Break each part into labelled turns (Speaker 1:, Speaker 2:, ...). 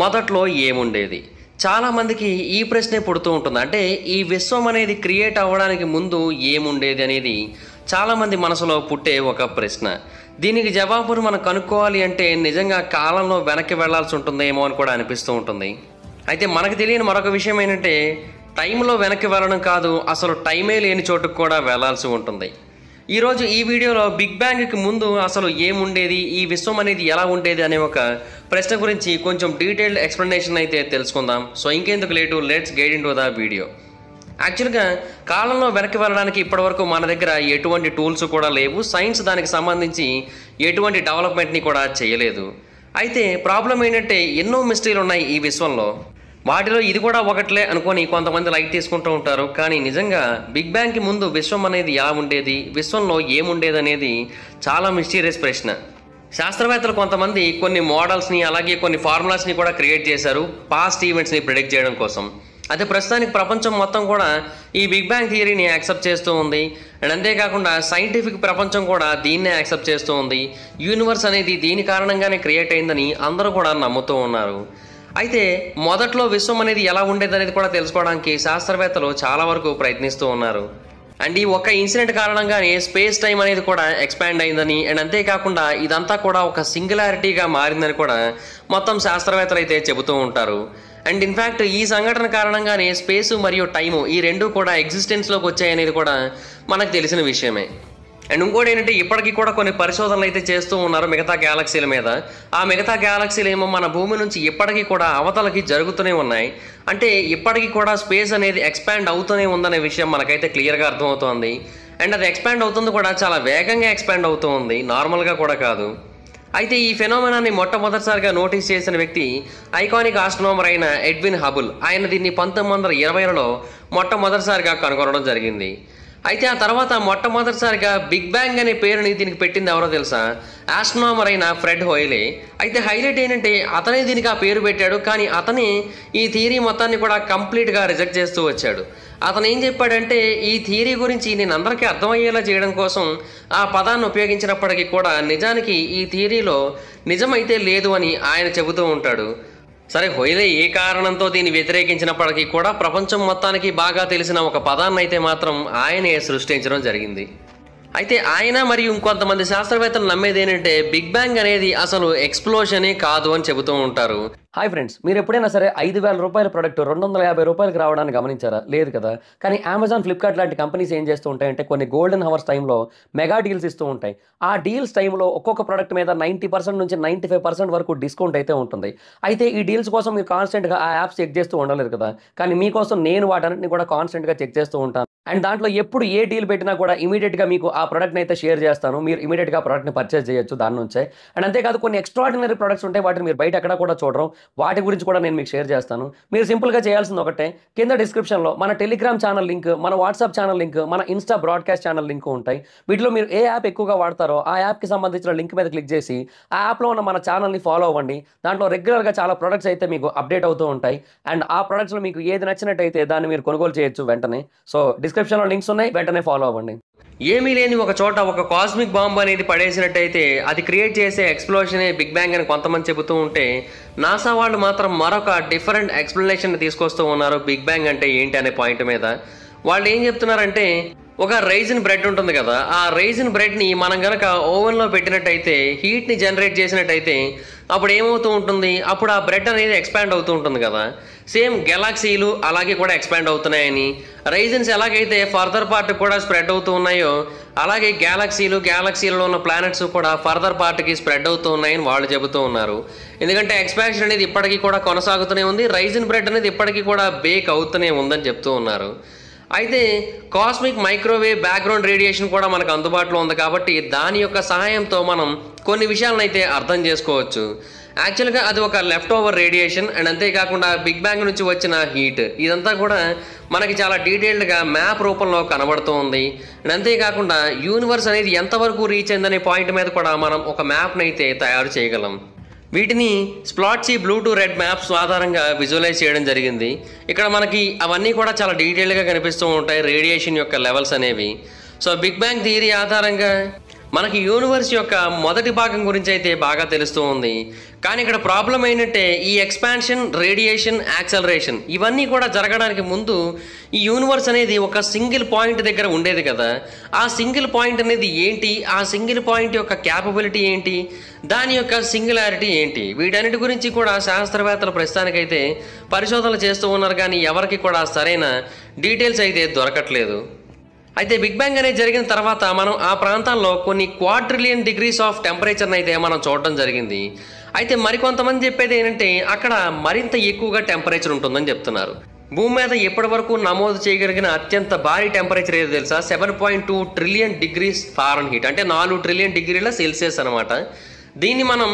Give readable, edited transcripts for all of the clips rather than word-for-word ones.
Speaker 1: మొదట్లో ఏముండేది? చాలామందికి ఈ ప్రశ్నే పుడుతూ ఉంటుంది. అంటే ఈ విశ్వం అనేది క్రియేట్ అవ్వడానికి ముందు ఏముండేది అనేది చాలామంది మనసులో పుట్టే ఒక ప్రశ్న. దీనికి జవాబును మనం కనుక్కోవాలి అంటే నిజంగా కాలంలో వెనక్కి వెళ్లాల్సి ఉంటుందేమో అని కూడా అనిపిస్తూ ఉంటుంది. అయితే మనకు తెలియని మరొక విషయం ఏంటంటే టైంలో వెనక్కి వెళ్ళడం కాదు, అసలు టైమే లేని చోటుకు కూడా వెళ్లాల్సి ఉంటుంది. ఈరోజు ఈ వీడియోలో బిగ్ బ్యాంగ్కి ముందు అసలు ఏముండేది, ఈ విశ్వం అనేది ఎలా ఉండేది అనే ఒక ప్రశ్న గురించి కొంచెం డీటెయిల్డ్ ఎక్స్ప్లెనేషన్ అయితే తెలుసుకుందాం. సో ఇంకెందుకు late, let's get into the video. యాక్చువల్గా కాలంలో వెనక్కి వెళ్ళడానికి ఇప్పటివరకు మన దగ్గర ఎటువంటి టూల్స్ కూడా లేవు. సైన్స్ దానికి సంబంధించి ఎటువంటి డెవలప్మెంట్ని కూడా చేయలేదు. అయితే ప్రాబ్లం ఏంటంటే ఎన్నో మిస్టరీలు ఉన్నాయి ఈ విశ్వంలో. వాటిలో ఇది కూడా ఒకట్లే అనుకొని కొంతమంది లైట్ తీసుకుంటూ ఉంటారు. కానీ నిజంగా బిగ్ బ్యాంగ్కి ముందు విశ్వం అనేది ఎలా ఉండేది, విశ్వంలో ఏముండేది అనేది చాలా మిస్టీరియస్ ప్రశ్న. శాస్త్రవేత్తలు కొంతమంది కొన్ని మోడల్స్ని అలాగే కొన్ని ఫార్ములాస్ని కూడా క్రియేట్ చేశారు పాస్ట్ ఈవెంట్స్ని ప్రిడిక్ట్ చేయడం కోసం. అయితే ప్రస్తుతానికి ప్రపంచం మొత్తం కూడా ఈ బిగ్ బ్యాంగ్ థియరీని యాక్సెప్ట్ చేస్తూ ఉంది. అండ్ అంతేకాకుండా సైంటిఫిక్ ప్రపంచం కూడా దీన్నే యాక్సెప్ట్ చేస్తూ ఉంది. యూనివర్స్ అనేది దీని కారణంగానే క్రియేట్ అయిందని అందరూ కూడా నమ్ముతూ ఉన్నారు. అయితే మొదట్లో విశ్వం అనేది ఎలా ఉండేది అనేది కూడా తెలుసుకోవడానికి శాస్త్రవేత్తలు చాలా వరకు ప్రయత్నిస్తూ ఉన్నారు. అండ్ ఈ ఒక్క ఇన్సిడెంట్ కారణంగానే స్పేస్ టైం అనేది కూడా ఎక్స్పాండ్ అయిందని, అండ్ అంతేకాకుండా ఇదంతా కూడా ఒక సింగులారిటీగా మారిందని కూడా మొత్తం శాస్త్రవేత్తలు అయితే చెబుతూ ఉంటారు. అండ్ ఇన్ఫ్యాక్ట్ ఈ సంఘటన కారణంగానే స్పేస్ మరియు టైము ఈ రెండు కూడా ఎగ్జిస్టెన్స్లోకి వచ్చాయనేది కూడా మనకు తెలిసిన విషయమే. అండ్ ఇంకోటి ఏంటంటే ఇప్పటికీ కూడా కొన్ని పరిశోధనలు అయితే చేస్తూ ఉన్నారు మిగతా గ్యాలక్సీల మీద. ఆ మిగతా గ్యాలక్సీలు ఏమో మన భూమి నుంచి ఇప్పటికీ కూడా అవతలకి జరుగుతూనే ఉన్నాయి. అంటే ఇప్పటికీ కూడా స్పేస్ అనేది ఎక్స్పాండ్ అవుతూనే ఉందనే విషయం మనకైతే క్లియర్గా అర్థమవుతోంది. అండ్ అది ఎక్స్పాండ్ అవుతుంది కూడా చాలా వేగంగా ఎక్స్పాండ్ అవుతూ ఉంది, నార్మల్గా కూడా కాదు. అయితే ఈ ఫెనోమెనాన్ని మొట్టమొదటిసారిగా నోటీస్ చేసిన వ్యక్తి ఐకానిక్ ఆస్ట్రోనమర్ అయిన ఎడ్విన్ హబుల్. ఆయన దీన్ని 1920లలో మొట్టమొదటిసారిగా కనుగొనడం జరిగింది. అయితే ఆ తర్వాత మొట్టమొదటిసారిగా బిగ్ బ్యాంగ్ అనే పేరుని దీనికి పెట్టింది ఎవరో తెలుసా? ఆస్ట్రోనమర్ అయిన ఫ్రెడ్ హోయిలే. అయితే హైలైట్ ఏంటంటే అతనే దీనికి ఆ పేరు పెట్టాడు, కానీ అతనే ఈ థియరీ మొత్తాన్ని కూడా కంప్లీట్గా రిజెక్ట్ చేస్తూ వచ్చాడు. అతను ఏం చెప్పాడంటే ఈ థియరీ గురించి నేను అందరికీ అర్థమయ్యేలా చేయడం కోసం ఆ పదాన్ని ఉపయోగించినప్పటికీ కూడా నిజానికి ఈ థియరీలో నిజమైతే లేదు అని ఆయన చెబుతూ ఉంటాడు. సరే, హోయిలే ఏ కారణంతో దీన్ని వ్యతిరేకించినప్పటికీ కూడా ప్రపంచం మొత్తానికి బాగా తెలిసిన ఒక పదాన్ని అయితే మాత్రం ఆయనే సృష్టించడం జరిగింది. అయితే ఆయన మరియు ఇంకొంతమంది శాస్త్రవేత్తలు నమ్మేది ఏంటంటే బిగ్ బ్యాంగ్ అనేది అసలు ఎక్స్ప్లోషనే కాదు అని చెబుతూ ఉంటారు. హాయ్ ఫ్రెండ్స్, మీరు ఎప్పుడైనా సరే 5,000 రూపాయల ప్రోడక్ట్ 250 రూపాయలకి రావడానికి గమనించారా? లేదు కదా. కానీ అమెజాన్, ఫ్లిప్కార్ట్ లాంటి కంపెనీస్ ఏం చేస్తూ ఉంటాయంటే కొన్ని గోల్డెన్ హవర్స్ టైంలో మెగా డీల్స్ ఇస్తూ ఉంటాయి. ఆ డీల్స్ టైంలో ఒక్కొక్క ప్రోడక్ట్ మీద 90% నుంచి 95% వరకు డిస్కౌంట్ అయితే ఉంటుంది. అయితే ఈ డీల్స్ కోసం మీరు కాన్స్టెంట్గా ఆ యాప్స్ చెక్ చేస్తూ ఉండలేరు కదా. కానీ మీకోసం నేను వాటన్నిటిని కూడా కాన్స్టెంట్గా చెక్ చేస్తూ ఉంటాను. అండ్ దాంట్లో ఎప్పుడు ఏ డీల్ పెట్టినా కూడా ఇమీడియట్గా మీకు ఆ ప్రోడక్ట్ని అయితే షేర్ చేస్తాను. మీరు ఇమీడియట్గా ప్రోడక్ట్ని పర్చేస్ చేయొచ్చు దాని నుంచే. అండ్ అంతేకాదు కొన్ని ఎక్స్ట్రాడినరీ ప్రొడక్ట్స్ ఉంటాయి, వాటిని మీరు బయట ఎక్కడ కూడా చూడరు. వాటి గురించి కూడా నేను మీకు షేర్ చేస్తాను. మీరు సింపుల్గా చేయాల్సింది ఒకటే, కింద డిస్క్రిప్షన్లో మన టెలిగ్రామ్ ఛానల్ లింక్, మన వాట్సాప్ ఛానల్ లింక్, మన ఇన్స్టా బ్రాడ్కాస్ట్ ఛానల్ లింక్ ఉంటాయి. వీటిలో మీరు ఏ యాప్ ఎక్కువగా వాడతారో ఆ యాప్కి సంబంధించిన లింక్ మీద క్లిక్ చేసి ఆ యాప్లో ఉన్న మన ఛానల్ని ఫాలో అవ్వండి. దాంట్లో రెగ్యులర్గా చాలా ప్రొడక్ట్స్ అయితే మీకు అప్డేట్ అవుతూ ఉంటాయి. అండ్ ఆ ప్రొడక్ట్స్లో మీకు ఏది నచ్చినట్టయితే దాన్ని మీరు కొనుగోలు చేయొచ్చు వెంటనే. సో డిస్క్రిప్షన్లో లింక్స్ ఉన్నాయి, వెంటనే ఫాలో అవ్వండి. ఏమీ లేని ఒక చోట ఒక కాస్మిక్ బాంబ్ అనేది పడేసినట్టయితే అది క్రియేట్ చేసే ఎక్స్ప్లోషనే బిగ్ బ్యాంగ్ అని కొంతమంది చెబుతూ ఉంటే, నాసా వాళ్ళు మాత్రం మరొక డిఫరెంట్ ఎక్స్ప్లెనేషన్ తీసుకొస్తూ ఉన్నారు బిగ్ బ్యాంగ్ అంటే ఏంటి అనే పాయింట్ మీద. వాళ్ళు ఏం చెప్తున్నారంటే ఒక రైజిన్ బ్రెడ్ ఉంటుంది కదా, ఆ రైజిన్ బ్రెడ్ని మనం కనుక ఓవెన్లో పెట్టినట్టయితే హీట్ని జనరేట్ చేసినట్టయితే అప్పుడు ఏమవుతూ ఉంటుంది, అప్పుడు ఆ బ్రెడ్ అనేది ఎక్స్పాండ్ అవుతూ ఉంటుంది కదా. సేమ్ గెలాక్సీలు అలాగే కూడా ఎక్స్పాండ్ అవుతున్నాయని, రైజిన్స్ ఎలాగైతే ఫర్దర్ పార్ట్ కూడా స్ప్రెడ్ అవుతూ ఉన్నాయో అలాగే గ్యాలక్సీలలో ఉన్న ప్లానెట్స్ కూడా ఫర్దర్ పార్ట్కి స్ప్రెడ్ అవుతూ ఉన్నాయని వాళ్ళు చెబుతూ ఉన్నారు. ఎందుకంటే ఎక్స్పాన్షన్ అనేది ఇప్పటికీ కూడా కొనసాగుతూనే ఉంది, రైజిన్ బ్రెడ్ అనేది ఇప్పటికీ కూడా బేక్ అవుతూనే ఉందని చెప్తూ ఉన్నారు. అయితే కాస్మిక్ మైక్రోవేవ్ బ్యాక్గ్రౌండ్ రేడియేషన్ కూడా మనకు అందుబాటులో ఉంది కాబట్టి దాని యొక్క సహాయంతో మనం కొన్ని విషయాలను అయితే అర్థం చేసుకోవచ్చు. యాక్చువల్గా అది ఒక లెఫ్ట్ ఓవర్ రేడియేషన్. అండ్ అంతేకాకుండా బిగ్ బ్యాంగ్ నుంచి వచ్చిన హీట్ ఇదంతా కూడా మనకి చాలా డీటెయిల్డ్గా మ్యాప్ రూపంలో కనబడుతూ ఉంది. అండ్ అంతేకాకుండా యూనివర్స్ అనేది ఎంతవరకు రీచ్ అయిందనే పాయింట్ మీద కూడా మనం ఒక మ్యాప్ని అయితే తయారు చేయగలం. వీటిని స్ప్లాట్సీ బ్లూ టు రెడ్ మ్యాప్స్ ఆధారంగా విజువలైజ్ చేయడం జరిగింది. ఇక్కడ మనకి అవన్నీ కూడా చాలా డీటెయిల్డ్గా కనిపిస్తూ ఉంటాయి, రేడియేషన్ యొక్క లెవెల్స్ అనేవి. సో బిగ్ బ్యాంగ్ థియరీ ఆధారంగా మనకి యూనివర్స్ యొక్క మొదటి భాగం గురించి అయితే బాగా తెలుస్తూ ఉంది. కానీ ఇక్కడ ప్రాబ్లం ఏంటంటే ఈ ఎక్స్పాన్షన్, రేడియేషన్, యాక్సలరేషన్ ఇవన్నీ కూడా జరగడానికి ముందు ఈ యూనివర్స్ అనేది ఒక సింగిల్ పాయింట్ దగ్గర ఉండేది కదా. ఆ సింగిల్ పాయింట్ అనేది ఏంటి, ఆ సింగిల్ పాయింట్ యొక్క క్యాపబిలిటీ ఏంటి, దాని యొక్క సింగులారిటీ ఏంటి, వీటన్నిటి గురించి కూడా శాస్త్రవేత్తలు ప్రస్తుతానికైతే పరిశోధనలు చేస్తూ ఉన్నారు. కానీ ఎవరికి కూడా సరైన డీటెయిల్స్ అయితే దొరకట్లేదు. అయితే బిగ్ బ్యాంగ్ అనేది జరిగిన తర్వాత మనం ఆ ప్రాంతాల్లో కొన్ని క్వాడ్రిలియన్ డిగ్రీస్ ఆఫ్ టెంపరేచర్ని అయితే మనం చూడటం జరిగింది. అయితే మరికొంతమంది చెప్పేది ఏంటంటే అక్కడ మరింత ఎక్కువగా టెంపరేచర్ ఉంటుందని చెప్తున్నారు. భూమి మీద ఇప్పటి వరకు నమోదు చేయగలిగిన అత్యంత భారీ టెంపరేచర్ ఏదో తెలుసా? 7.2 ట్రిలియన్ డిగ్రీస్ ఫారెన్హీట్, అంటే 4 ట్రిలియన్ డిగ్రీల సెల్సియస్ అనమాట. దీన్ని మనం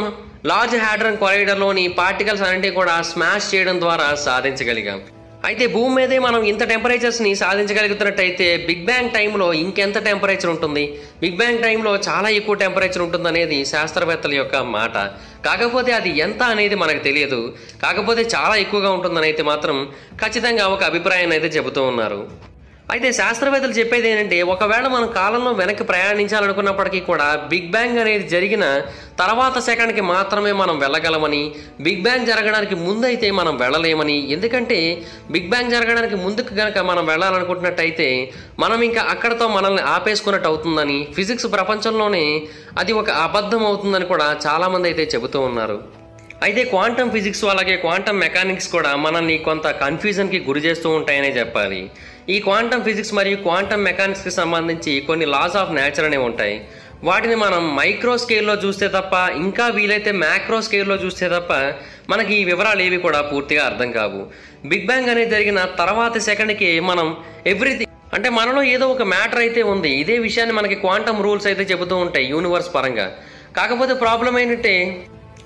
Speaker 1: లార్జ్ హ్యాడ్రన్ కొలైడర్లోని పార్టికల్స్ అన్నింటినీ కూడా స్మాష్ చేయడం ద్వారా సాధించగలిగాం. అయితే భూమి మీదే మనం ఇంత టెంపరేచర్స్ని సాధించగలుగుతున్నట్టయితే బిగ్ బ్యాంగ్ టైంలో ఇంకెంత టెంపరేచర్ ఉంటుంది? బిగ్ బ్యాంగ్ టైంలో చాలా ఎక్కువ టెంపరేచర్ ఉంటుంది అనేది శాస్త్రవేత్తల యొక్క మాట. కాకపోతే అది ఎంత అనేది మనకు తెలియదు. కాకపోతే చాలా ఎక్కువగా ఉంటుందని అయితే మాత్రం ఖచ్చితంగా ఒక అభిప్రాయాన్ని అయితే చెబుతూ ఉన్నారు. అయితే శాస్త్రవేత్తలు చెప్పేది ఏంటంటే ఒకవేళ మనం కాలంలో వెనక్కి ప్రయాణించాలనుకున్నప్పటికీ కూడా బిగ్ బ్యాంగ్ అనేది జరిగిన తర్వాత సెకండ్కి మాత్రమే మనం వెళ్ళగలమని, బిగ్ బ్యాంగ్ జరగడానికి ముందైతే మనం వెళ్ళలేమని. ఎందుకంటే బిగ్ బ్యాంగ్ జరగడానికి ముందుకు కనుక మనం వెళ్ళాలనుకుంటున్నట్టయితే మనం ఇంకా అక్కడతో మనల్ని ఆపేసుకున్నట్టు అవుతుందని, ఫిజిక్స్ ప్రపంచంలోనే అది ఒక అబద్ధం అవుతుందని కూడా చాలామంది అయితే చెబుతూ ఉన్నారు. అయితే క్వాంటమ్ ఫిజిక్స్ అలాగే క్వాంటమ్ మెకానిక్స్ కూడా మనల్ని కొంత కన్ఫ్యూజన్కి గురి చేస్తూ ఉంటాయనే చెప్పాలి. ఈ క్వాంటమ్ ఫిజిక్స్ మరియు క్వాంటమ్ మెకానిక్స్కి సంబంధించి కొన్ని లాస్ ఆఫ్ నేచర్ అనేవి ఉంటాయి. వాటిని మనం మైక్రో స్కేల్లో చూస్తే తప్ప, ఇంకా వీలైతే మ్యాక్రో స్కేల్లో చూస్తే తప్ప మనకి ఈ వివరాలు ఏవి కూడా పూర్తిగా అర్థం కావు. బిగ్ బ్యాంగ్ అనేది జరిగిన తర్వాత సెకండ్కి మనం ఎవ్రీథింగ్, అంటే మనలో ఏదో ఒక మ్యాటర్ అయితే ఉంది. ఇదే విషయాన్ని మనకి క్వాంటమ్ రూల్స్ అయితే చెబుతూ ఉంటాయి యూనివర్స్ పరంగా. కాకపోతే ప్రాబ్లం ఏంటంటే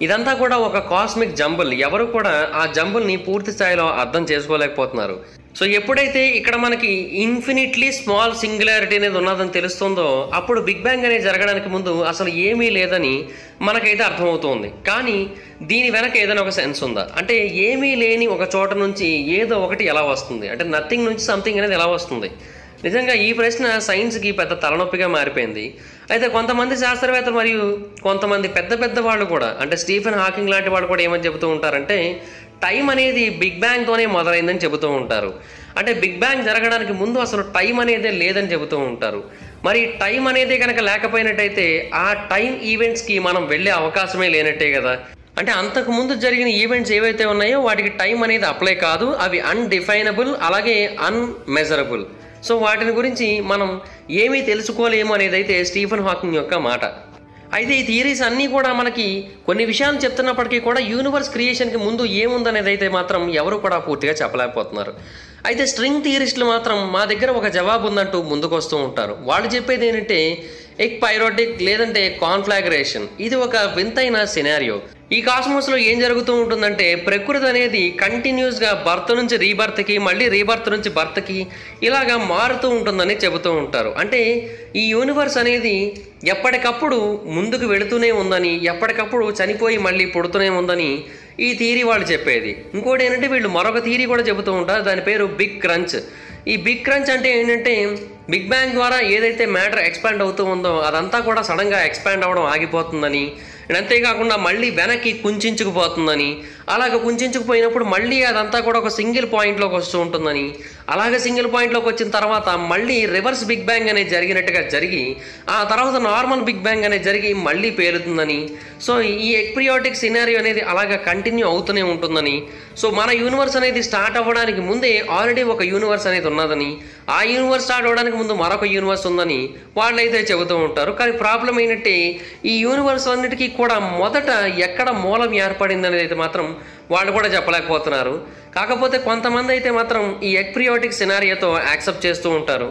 Speaker 1: ఇదంతా కూడా ఒక కాస్మిక్ జంబుల్. ఎవరు కూడా ఆ జంబుల్ని పూర్తి స్థాయిలో అర్థం చేసుకోలేకపోతున్నారు. సో ఎప్పుడైతే ఇక్కడ మనకి ఇన్ఫినిట్లీ స్మాల్ సింగులారిటీ అనేది ఉన్నదని తెలుస్తుందో అప్పుడు బిగ్ బ్యాంగ్ అనేది జరగడానికి ముందు అసలు ఏమీ లేదని మనకైతే అర్థమవుతుంది. కానీ దీని వెనక ఏదైనా ఒక సెన్స్ ఉందా? అంటే ఏమీ లేని ఒక చోట నుంచి ఏదో ఒకటి ఎలా వస్తుంది, అంటే నథింగ్ నుంచి సంథింగ్ అనేది ఎలా వస్తుంది? నిజంగా ఈ ప్రశ్న సైన్స్కి పెద్ద తలనొప్పిగా మారిపోయింది. అయితే కొంతమంది శాస్త్రవేత్తలు మరియు కొంతమంది పెద్ద వాళ్ళు కూడా, అంటే స్టీఫెన్ హాకింగ్ లాంటి వాళ్ళు కూడా ఏమని చెబుతూ ఉంటారంటే టైం అనేది బిగ్ బ్యాంగ్తోనే మొదలైందని చెబుతూ ఉంటారు. అంటే బిగ్ బ్యాంగ్ జరగడానికి ముందు అసలు టైం అనేదే లేదని చెబుతూ ఉంటారు. మరి టైం అనేది కనుక లేకపోయినట్టయితే ఆ టైం ఈవెంట్స్కి మనం వెళ్ళే అవకాశమే లేనట్టే కదా. అంటే అంతకుముందు జరిగిన ఈవెంట్స్ ఏవైతే ఉన్నాయో వాటికి టైం అనేది అప్లై కాదు, అవి అన్డిఫైనబుల్ అలాగే అన్మెజరబుల్. సో వాటిని గురించి మనం ఏమీ తెలుసుకోలేము అనేది అయితే స్టీఫెన్ హాకింగ్ యొక్క మాట. అయితే ఈ థియరీస్ అన్నీ కూడా మనకి కొన్ని విషయాలు చెప్తున్నప్పటికీ కూడా యూనివర్స్ క్రియేషన్కి ముందు ఏముందనేది అయితే మాత్రం ఎవరు కూడా పూర్తిగా చెప్పలేకపోతున్నారు. అయితే స్ట్రింగ్ థియరిస్టులు మాత్రం మా దగ్గర ఒక జవాబు ఉందంటూ ముందుకు వస్తూ ఉంటారు. వాళ్ళు చెప్పేది ఏంటంటే ఎక్పైరోటిక్ లేదంటే కాన్ఫ్లాగ్రేషన్. ఇది ఒక వింతైన సినారియో. ఈ కాస్మోస్లో ఏం జరుగుతూ ఉంటుందంటే ప్రకృతి అనేది కంటిన్యూస్గా బర్త్ నుంచి రీబర్త్కి, మళ్ళీ రీబర్త్ నుంచి బర్త్కి ఇలాగా మారుతూ ఉంటుందని చెబుతూ ఉంటారు. అంటే ఈ యూనివర్స్ అనేది ఎప్పటికప్పుడు ముందుకు వెళుతూనే ఉందని, ఎప్పటికప్పుడు చనిపోయి మళ్ళీ పుడుతూనే ఉందని ఈ థియరీ వాళ్ళు చెప్పేది. ఇంకోటి ఏంటంటే వీళ్ళు మరొక థియరీ కూడా చెబుతూ ఉంటారు, దాని పేరు బిగ్ క్రంచ్. ఈ బిగ్ క్రంచ్ అంటే ఏంటంటే బిగ్ బ్యాంగ్ ద్వారా ఏదైతే మ్యాటర్ ఎక్స్పాండ్ అవుతూ ఉందో అదంతా కూడా సడన్గా ఎక్స్పాండ్ అవ్వడం ఆగిపోతుందని, అంతేకాకుండా మళ్ళీ వెనక్కి కుంచుకుపోతుందని, అలాగ కుంచుకుపోయినప్పుడు మళ్ళీ అదంతా కూడా ఒక సింగిల్ పాయింట్లోకి వస్తూ ఉంటుందని, అలాగే సింగిల్ పాయింట్లోకి వచ్చిన తర్వాత మళ్ళీ రివర్స్ బిగ్ బ్యాంగ్ అనేది జరిగినట్టుగా జరిగి ఆ తర్వాత నార్మల్ బిగ్ బ్యాంగ్ అనేది జరిగి మళ్ళీ పేలుతుందని, సో ఈ ఎక్పిరియాటిక్ సినారియో అనేది అలాగ కంటిన్యూ అవుతూనే ఉంటుందని, సో మన యూనివర్స్ అనేది స్టార్ట్ అవ్వడానికి ముందే ఆల్రెడీ ఒక యూనివర్స్ అనేది ఉన్నదని, ఆ యూనివర్స్ స్టార్ట్ అవ్వడానికి ముందు మరొక యూనివర్స్ ఉందని వాళ్ళైతే చెబుతూ ఉంటారు. కానీ ప్రాబ్లం ఏంటంటే ఈ యూనివర్స్ అన్నిటికీ కూడా మొదట ఎక్కడ మూలం ఏర్పడింది అనేది అయితే మాత్రం వాళ్ళు కూడా చెప్పలేకపోతున్నారు. కాకపోతే కొంతమంది అయితే మాత్రం ఈ ఎక్పిరియాటిక్ సినారియోతో యాక్సెప్ట్ చేస్తూ ఉంటారు.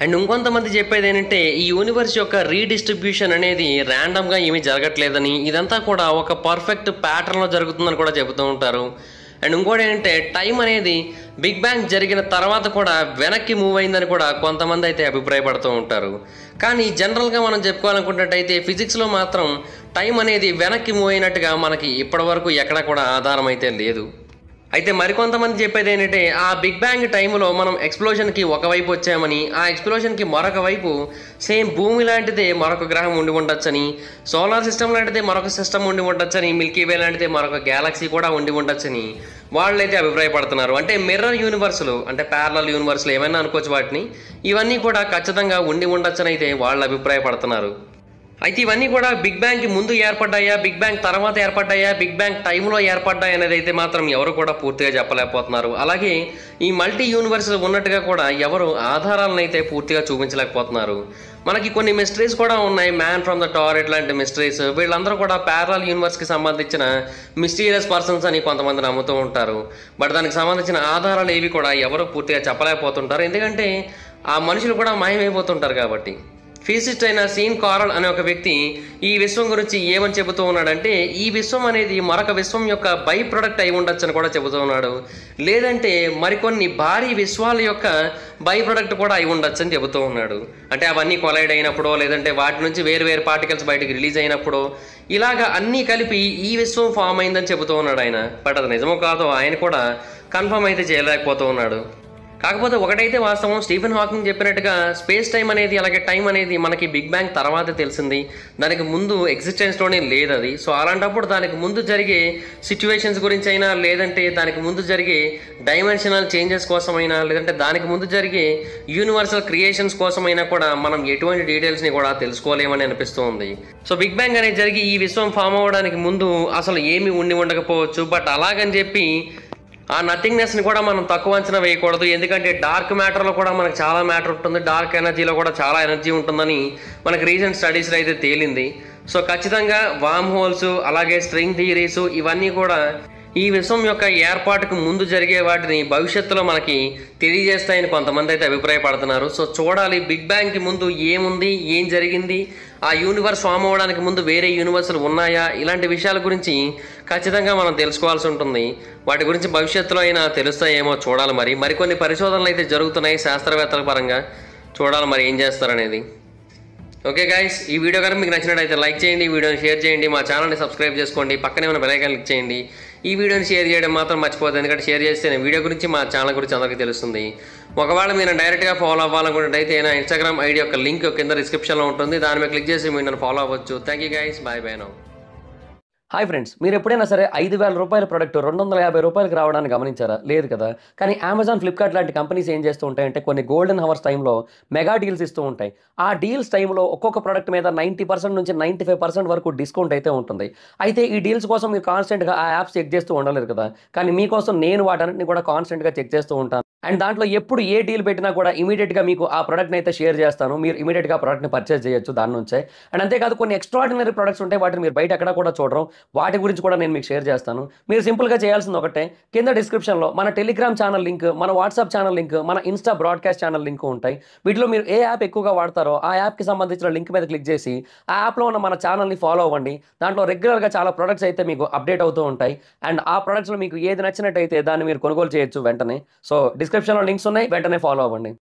Speaker 1: అండ్ ఇంకొంతమంది చెప్పేది ఏంటంటే ఈ యూనివర్స్ యొక్క రీడిస్ట్రిబ్యూషన్ అనేది ర్యాండమ్గా ఏమీ జరగట్లేదని, ఇదంతా కూడా ఒక పర్ఫెక్ట్ ప్యాటర్న్లో జరుగుతుందని కూడా చెబుతూ ఉంటారు. అండ్ ఇంకోటి ఏంటంటే టైం అనేది బిగ్ బ్యాంగ్ జరిగిన తర్వాత కూడా వెనక్కి మూవ్ అయిందని కూడా కొంతమంది అయితే అభిప్రాయపడుతూ ఉంటారు. కానీ జనరల్గా మనం చెప్పుకోవాలనుకున్నట్టయితే ఫిజిక్స్లో మాత్రం టైం అనేది వెనక్కి మూవ్ అయినట్టుగా మనకి ఇప్పటి వరకు ఎక్కడ కూడా ఆధారం అయితే లేదు. అయితే మరికొంతమంది చెప్పేది ఏంటంటే ఆ బిగ్ బ్యాంగ్ టైంలో మనం ఎక్స్ప్లోజన్కి ఒకవైపు వచ్చామని, ఆ ఎక్స్ప్లోజన్కి మరొక వైపు సేమ్ భూమి లాంటిదే మరొక గ్రహం ఉండి ఉండొచ్చని, సోలార్ సిస్టమ్ లాంటిదే మరొక సిస్టమ్ ఉండి ఉండొచ్చని, మిల్కీ వే లాంటిదే మరొక గ్యాలక్సీ కూడా ఉండి ఉండొచ్చని వాళ్ళైతే అభిప్రాయపడుతున్నారు. అంటే మిర్రర్ యూనివర్సులు, అంటే ప్యారలల్ యూనివర్సులు ఏమైనా అనుకోవచ్చు వాటిని, ఇవన్నీ కూడా ఖచ్చితంగా ఉండి ఉండొచ్చని అయితే వాళ్ళు అభిప్రాయపడుతున్నారు. అయితే ఇవన్నీ కూడా బిగ్ బ్యాంగ్కి ముందు ఏర్పడ్డాయా, బిగ్ బ్యాంగ్ తర్వాత ఏర్పడ్డాయా, బిగ్ బ్యాంగ్ టైంలో ఏర్పడ్డాయి అనేది అయితే మాత్రం ఎవరు కూడా పూర్తిగా చెప్పలేకపోతున్నారు. అలాగే ఈ మల్టీ యూనివర్స్ ఉన్నట్టుగా కూడా ఎవరు ఆధారాలను అయితే పూర్తిగా చూపించలేకపోతున్నారు. మనకి కొన్ని మిస్టరీస్ కూడా ఉన్నాయి, మ్యాన్ ఫ్రమ్ ద టారెట్ లాంటి మిస్టరీస్. వీళ్ళందరూ కూడా ప్యారలల్ యూనివర్స్కి సంబంధించిన మిస్టీరియస్ పర్సన్స్ అని కొంతమంది నమ్ముతూ ఉంటారు. బట్ దానికి సంబంధించిన ఆధారాలు ఏవి కూడా ఎవరు పూర్తిగా చెప్పలేకపోతుంటారు, ఎందుకంటే ఆ మనుషులు కూడా మాయమైపోతుంటారు కాబట్టి. ఫిజిసిస్ట్ అయిన సీన్ కారల్ అనే ఒక వ్యక్తి ఈ విశ్వం గురించి ఏమని చెబుతూ ఉన్నాడంటే, ఈ విశ్వం అనేది మరొక విశ్వం యొక్క బై ప్రొడక్ట్ అయి ఉండొచ్చని కూడా చెబుతూ ఉన్నాడు. లేదంటే మరికొన్ని భారీ విశ్వాల యొక్క బై ప్రొడక్ట్ కూడా అయి ఉండొచ్చు అని చెబుతూ ఉన్నాడు. అంటే అవన్నీ కొలైడ్ అయినప్పుడో, లేదంటే వాటి నుంచి వేరు వేరు పార్టికల్స్ బయటకు రిలీజ్ అయినప్పుడో, ఇలాగా అన్నీ కలిపి ఈ విశ్వం ఫామ్ అయిందని చెబుతూ ఉన్నాడు ఆయన. బట్ అది నిజమో కాదో ఆయన కూడా కన్ఫర్మ్ అయితే చేయలేకపోతూ ఉన్నాడు. కాకపోతే ఒకటైతే వాస్తవం, స్టీఫెన్ హాకింగ్ చెప్పినట్టుగా స్పేస్ టైం అనేది, అలాగే టైం అనేది మనకి బిగ్ బ్యాంగ్ తర్వాతే తెలిసింది. దానికి ముందు ఎగ్జిస్టెన్స్లోనే లేదు అది. సో అలాంటప్పుడు దానికి ముందు జరిగే సిచ్యువేషన్స్ గురించి అయినా, లేదంటే దానికి ముందు జరిగే డైమెన్షనల్ చేంజెస్ కోసమైనా, లేదంటే దానికి ముందు జరిగే యూనివర్సల్ క్రియేషన్స్ కోసమైనా కూడా మనం ఎటువంటి డీటెయిల్స్ని కూడా తెలుసుకోలేమని అనిపిస్తూ ఉంది. సో బిగ్ బ్యాంగ్ అనేది జరిగి ఈ విశ్వం ఫామ్ అవ్వడానికి ముందు అసలు ఏమీ ఉండి ఉండకపోవచ్చు. బట్ అలాగని చెప్పి ఆ నథింగ్నెస్ని కూడా మనం తక్కువ అంచనా వేయకూడదు. ఎందుకంటే డార్క్ మ్యాటర్లో కూడా మనకు చాలా మ్యాటర్ ఉంటుంది, డార్క్ ఎనర్జీలో కూడా చాలా ఎనర్జీ ఉంటుందని మనకు రీసెంట్ స్టడీస్లో అయితే తేలింది. సో ఖచ్చితంగా వామ్ హోల్స్, అలాగే స్ట్రింగ్ థియరీస్, ఇవన్నీ కూడా ఈ విశ్వం యొక్క ఏర్పాటుకు ముందు జరిగే వాటిని భవిష్యత్తులో మనకి తెలియజేస్తాయని కొంతమంది అయితే అభిప్రాయపడుతున్నారు. సో చూడాలి బిగ్ బ్యాంగ్కి ముందు ఏముంది, ఏం జరిగింది, ఆ యూనివర్స్ ఫామ్ అవ్వడానికి ముందు వేరే యూనివర్సులు ఉన్నాయా, ఇలాంటి విషయాల గురించి ఖచ్చితంగా మనం తెలుసుకోవాల్సి ఉంటుంది. వాటి గురించి భవిష్యత్తులో అయినా తెలుస్తాయేమో చూడాలి. మరికొన్ని పరిశోధనలు అయితే జరుగుతున్నాయి శాస్త్రవేత్తల పరంగా, చూడాలి మరి ఏం చేస్తారనేది. ఓకే గైస్, ఈ వీడియో కనుక మీకు నచ్చినట్టయితే లైక్ చేయండి, ఈ వీడియోని షేర్ చేయండి, మా ఛానల్ని సబ్స్క్రైబ్ చేసుకోండి, పక్కనే ఉన్న బెల్ ఐకాన్ క్లిక్ చేయండి. ఈ వీడియోని షేర్ చేయడం మాత్రం మర్చిపోతుంది, ఎందుకంటే షేర్ చేస్తే వీడియో గురించి మా ఛానల్ గురించి అందరికీ తెలుస్తుంది. ఒకవేళ మీరు డైరెక్ట్గా ఫాలో అవ్వాలనుకుంటే నా ఇన్స్టాగ్రామ్ ఐడి యొక్క లింక్ కింద డిస్క్రిప్షన్లో ఉంటుంది, దాని మీద క్లిక్ చేసి మీరు నన్ను ఫాలో అవ్వచ్చు. Thank you guys, bye bye now. Hi friends, మీరు ఎప్పుడైనా సరే 5,000 రూపాయల ప్రోడక్ట్ 250 రూపాయలకు రావడానికి గమనించారా? లేదు కదా. కానీ అమెజాన్, ఫ్లిప్కార్ట్ లాంటి కంపెనీస్ ఏం చేస్తూ ఉంటాయంటే కొన్ని గోల్డెన్ హవర్స్ టైంలో మెగా డీల్స్ ఇస్తూ ఉంటాయి. ఆ డీల్స్ టైంలో ఒక్కొక్క ప్రోడక్ట్ మీద 90% నుంచి 95% వరకు డిస్కౌంట్ అయితే ఉంటుంది. అయితే ఈ డీల్స్ కోసం మీరు కాన్స్టెంట్గా ఆ యాప్స్ చెక్ చేస్తూ ఉండలేదు కదా. కానీ మీకోసం నేను వాటన్నిటిని కూడా కాన్స్టెంట్గా చెక్ చేస్తూ ఉంటాను. అండ్ దాంట్లో ఎప్పుడు ఏ డీల్ పెట్టినా కూడా ఇమీడియట్గా మీకు ఆ ప్రోడక్ట్ని అయితే షేర్ చేస్తాను. మీరు ఇమీడియట్గా ఆ ప్రోడక్ట్ని పర్చేస్ చేయొచ్చు దాని నుంచే. అండ్ అంతేకాదు కొన్ని ఎక్స్ట్రాడినరీ ప్రొడక్ట్స్ ఉంటాయి, వాటిని మీరు బయట ఎక్కడ కూడా చూడరు. వాటి గురించి కూడా నేను మీకు షేర్ చేస్తాను. మీరు సింపుల్గా చేయాల్సింది ఒకటే, కింద డిస్క్రిప్షన్లో మన టెలిగ్రామ్ ఛానల్ లింక్, మన వాట్సాప్ ఛానల్ లింక్, మన ఇన్స్టా బ్రాడ్కాస్ట్ ఛానల్ లింక్ ఉంటాయి. వీటిలో మీరు ఏ యాప్ ఎక్కువగా వాడతారో ఆ యాప్కి సంబంధించిన లింక్ మీద క్లిక్ చేసి ఆ యాప్లో ఉన్న మన ఛానల్ని ఫాలో అవ్వండి. దాంట్లో రెగ్యులర్గా చాలా ప్రొడక్ట్స్ అయితే మీకు అప్డేట్ అవుతూ ఉంటాయి. అండ్ ఆ ప్రొడక్ట్స్లో మీకు ఏది నచ్చినట్టయితే దాన్ని మీరు కొనుగోలు చేయొచ్చు వెంటనే. సో డిస్క్రిప్షన్లో లింక్స్ ఉన్నాయి, వెంటనే ఫాలో అవ్వండి.